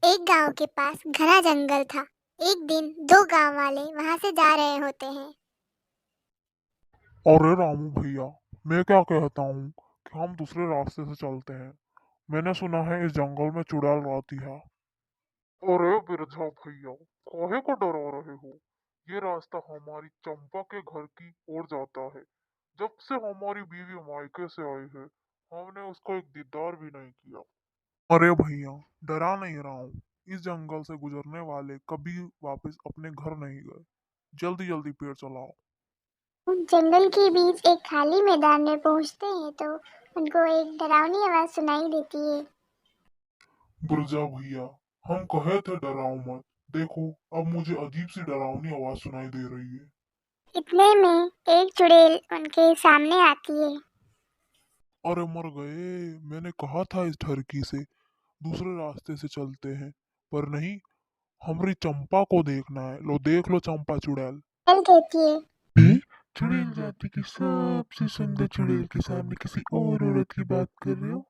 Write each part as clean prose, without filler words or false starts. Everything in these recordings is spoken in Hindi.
एक गांव के पास घना जंगल था। एक दिन दो गांव वाले वहां से जा रहे होते हैं। अरे रामू भैया, मैं क्या कहता हूँ कि हम दूसरे रास्ते से चलते हैं। मैंने सुना है इस जंगल में चुड़ैल रहती है। अरे बिरजा भैया, काहे को डरा रहे हो? ये रास्ता हमारी चंपा के घर की ओर जाता है। जब से हमारी बीवी मायके से आई है, हमने उसका एक दीदार भी नहीं किया। अरे भैया, डरा नहीं रहा हूँ। इस जंगल से गुजरने वाले कभी वापस अपने घर नहीं गए। जल्दी जल्दी पेड़ चलाओ। जंगल के बीच एक खाली मैदान में पहुंचते हैं तो उनको एक डरावनी आवाज सुनाई देती है। बिरजा भैया, हम कहे थे डराओ मत। देखो, अब मुझे अजीब सी डरावनी आवाज सुनाई दे रही है। इतने में एक चुड़ैल उनके सामने आती है। अरे मर गए। मैंने कहा था इस ठरकी से दूसरे रास्ते से चलते हैं, पर नहीं। हमारी चंपा को देखना है। लो देख लो चंपा चुड़ैल। चुड़ैल कहती है, हैं? चुड़ैल जाति की सबसे सुंदर चुड़ैल के सामने किसी और औरत की बात कर रहे हो?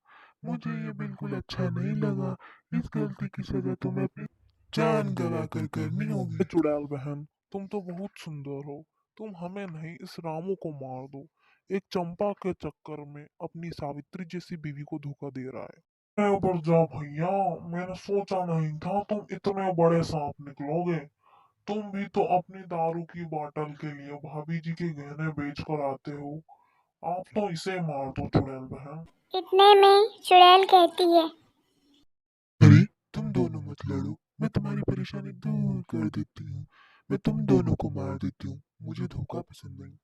मुझे ये बिल्कुल अच्छा नहीं लगा। इस गलती की सजा तुम्हें अपनी जान गवा कर करनी होगी। चुड़ैल बहन, तुम तो बहुत सुंदर हो। तुम हमें नहीं, इस रामू को मार दो। एक चंपा के चक्कर में अपनी सावित्री जैसी बीवी को धोखा दे रहा है। अरे बिरजा भैया, मैंने सोचा नहीं था तुम इतने बड़े सांप निकलोगे। तुम भी तो अपनी दारू की बोतल के लिए भाभी जी के गहने बेच कर आते हो। आप तो इसे मार दो चुड़ैल बहन। इतने में चुड़ैल कहती है, अरे, तुम दोनों मत लड़ो। मैं तुम्हारी परेशानी दूर कर देती हूँ। मैं तुम दोनों को मार देती हूँ। मुझे धोखा पसंद नहीं।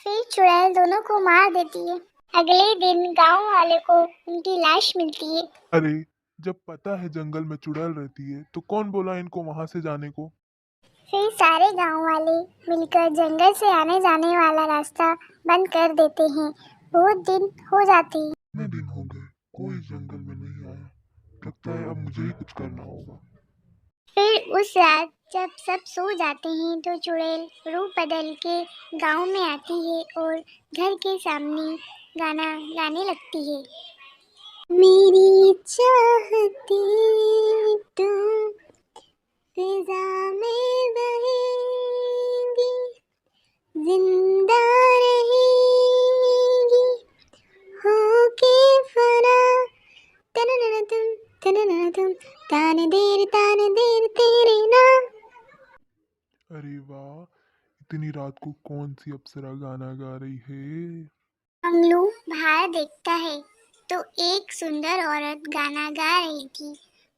फिर चुड़ैल दोनों को मार देती है। अगले दिन गांव वाले को उनकी लाश मिलती है। अरे, जब पता है जंगल में चुड़ैल रहती है तो कौन बोला इनको वहां से जाने को? फिर सारे गांव वाले मिलकर जंगल से आने जाने वाला रास्ता बंद कर देते हैं। बहुत दिन हो जाते हैं। कितने दिन हो गए कोई जंगल में नहीं आया। लगता है अब मुझे ही कुछ करना होगा। फिर उस रात जब सब सो जाते हैं तो चुड़ैल रूप बदल के गांव में आती है और घर के सामने गाना गाने लगती है। मेरी चाहती तुम फिजा में बहेंगी, जिंदा रहेगी होके फना, तननन तुम, तननन तुम, ताने देर तेरे नाम। अरे वाह, इतनी रात को कौन सी अप्सरा गाना गा रही है? मंगलू बाहर देखता है तो एक सुंदर औरत गाना गा रही थी।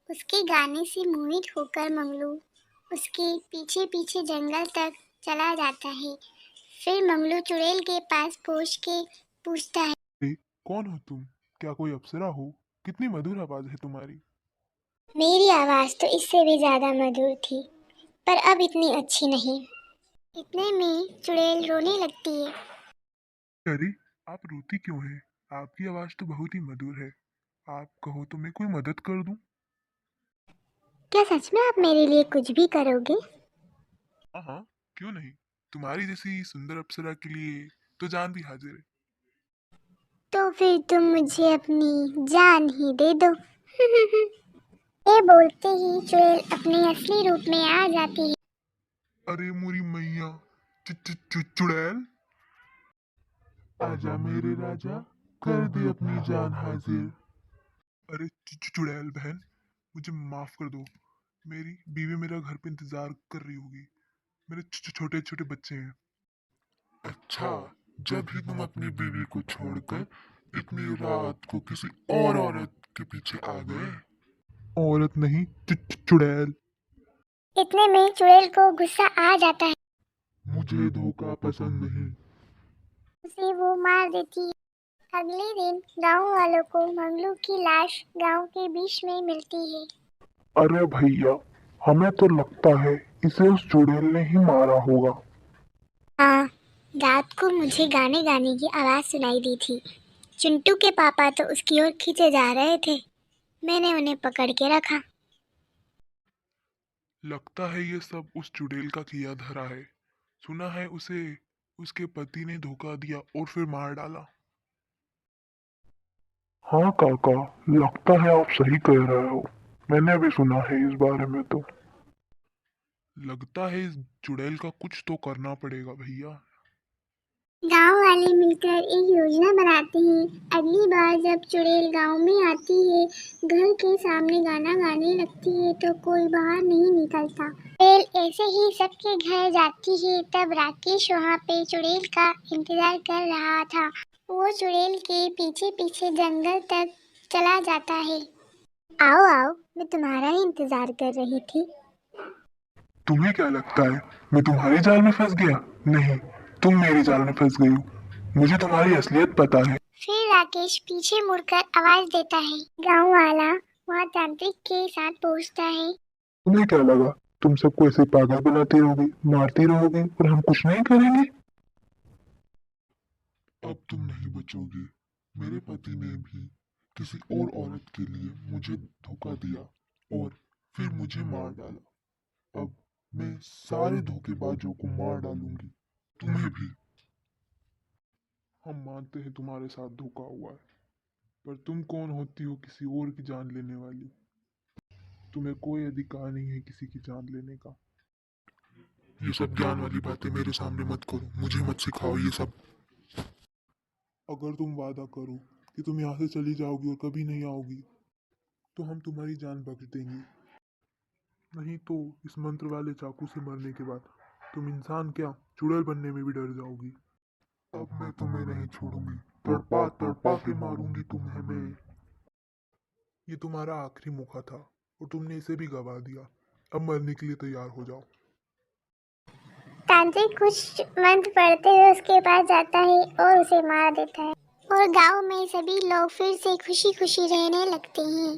उसके गाने से मोहित होकर मंगलू उसके पीछे पीछे जंगल तक चला जाता है। फिर मंगलू चुड़ैल के पास पहुंच के पूछता है, अरे, कौन हो तुम? क्या कोई अप्सरा हो? कितनी मधुर आवाज है तुम्हारी। मेरी आवाज तो इससे भी ज्यादा मधुर थी, पर अब इतनी अच्छी नहीं। इतने में चुड़ैल रोने लगती है। अरे, आप रोती क्यों हैं? आपकी आवाज तो बहुत ही मधुर है। आप कहो तो मैं कोई मदद कर दूं? क्या सच में आप मेरे लिए कुछ भी करोगे? हाँ हाँ, क्यों नहीं। तुम्हारी जैसी सुंदर अप्सरा के लिए तो जान भी हाजिर है। तो फिर तुम मुझे अपनी जान ही दे दो। ये बोलते ही चुड़ैल अपने असली रूप में आ जाती है। अरे मोरी मैया, चुड़ैल, आजा मेरे राजा, कर दे अपनी जान हाजिर। अरे चुड़ैल बहन, मुझे माफ कर दो। मेरी बीवी मेरा घर पे इंतजार कर रही होगी। मेरे छोटे छोटे बच्चे हैं। अच्छा, जब भी तुम अपनी बीवी को छोड़कर इतनी रात को किसी और औरत के पीछे आ गए। औरत नहीं, चुड़ैल। इतने में चुड़ैल को गुस्सा आ जाता है। मुझे धोखा पसंद नहीं। उसे वो मार देती है। अगले दिन गांव वालों को मंगलू की लाश गांव के बीच में मिलती है। अरे भैया, हमें तो लगता है इसे उस चुड़ैल ने ही मारा होगा। हाँ, रात को मुझे गाने गाने की आवाज सुनाई दी थी। चिंटू के पापा तो उसकी ओर खींचे जा रहे थे। मैंने उन्हें पकड़ के रखा। लगता है ये सब उस चुड़ैल का किया धरा है। सुना है उसे उसके पति ने धोखा दिया और फिर मार डाला। हाँ काका, लगता है आप सही कह रहे हो। मैंने भी सुना है इस बारे में तो। लगता है इस चुड़ैल का कुछ तो करना पड़ेगा भैया। गांव वाले मिलकर एक योजना बनाते हैं। अगली बार जब चुड़ैल गांव में आती है, घर के सामने गाना गाने लगती है तो कोई बाहर नहीं निकलता। चुड़ैल ऐसे ही सबके घर जाती है। तब राकेश वहाँ पे चुड़ैल का इंतजार कर रहा था। वो चुड़ैल के पीछे पीछे जंगल तक चला जाता है। आओ आओ, मैं तुम्हारा ही इंतजार कर रही थी। तुम्हें क्या लगता है मैं तुम्हारी जाल में फंस गया? नहीं, तुम मेरी जाल में फंस गई हो। मुझे तुम्हारी असलियत पता है। फिर राकेश पीछे मुड़कर आवाज देता है। गांव वाला वहाँ तांत्रिक के साथ पहुँचता है। तुम्हें क्या लगा तुम सबको ऐसे पागल बनाती रहोगी, मारती रहोगी और हम कुछ नहीं करेंगे? अब तुम नहीं बचोगी। मेरे पति ने भी किसी और औरत के लिए मुझे धोखा दिया और फिर मुझे मार डाला। अब मैं सारे धोखेबाजों को मार डालूंगी, तुम्हें भी। हम मानते हैं तुम्हारे साथ धोखा हुआ है, पर तुम कौन होती हो किसी और की जान लेने वाली? तुम्हें कोई अधिकार नहीं है किसी की जान लेने का। ये सब ज्ञान वाली बातें मेरे सामने मत करो, मुझे मत सिखाओ ये सब। अगर तुम वादा करो कि तुम यहाँ से चली जाओगी और कभी नहीं आओगी, तो हम तुम्हारी जान बख्श देंगे। नहीं तो इस मंत्र वाले चाकू से मरने के बाद तुम इंसान क्या, चुड़ैल बनने में भी डर जाओगी। अब मैं तुम्हें नहीं छोड़ूंगी, तड़पा तड़पा के मारूंगी तुम्हें मैं। ये तुम्हारा आखिरी मौका था और तुमने इसे भी गवा दिया। अब मरने के लिए तैयार हो जाओ। तांत्रिक कुछ मंत्र पढ़ते हुए उसके पास जाता है और उसे मार देता है। और गांव में सभी लोग फिर से खुशी खुशी रहने लगते हैं।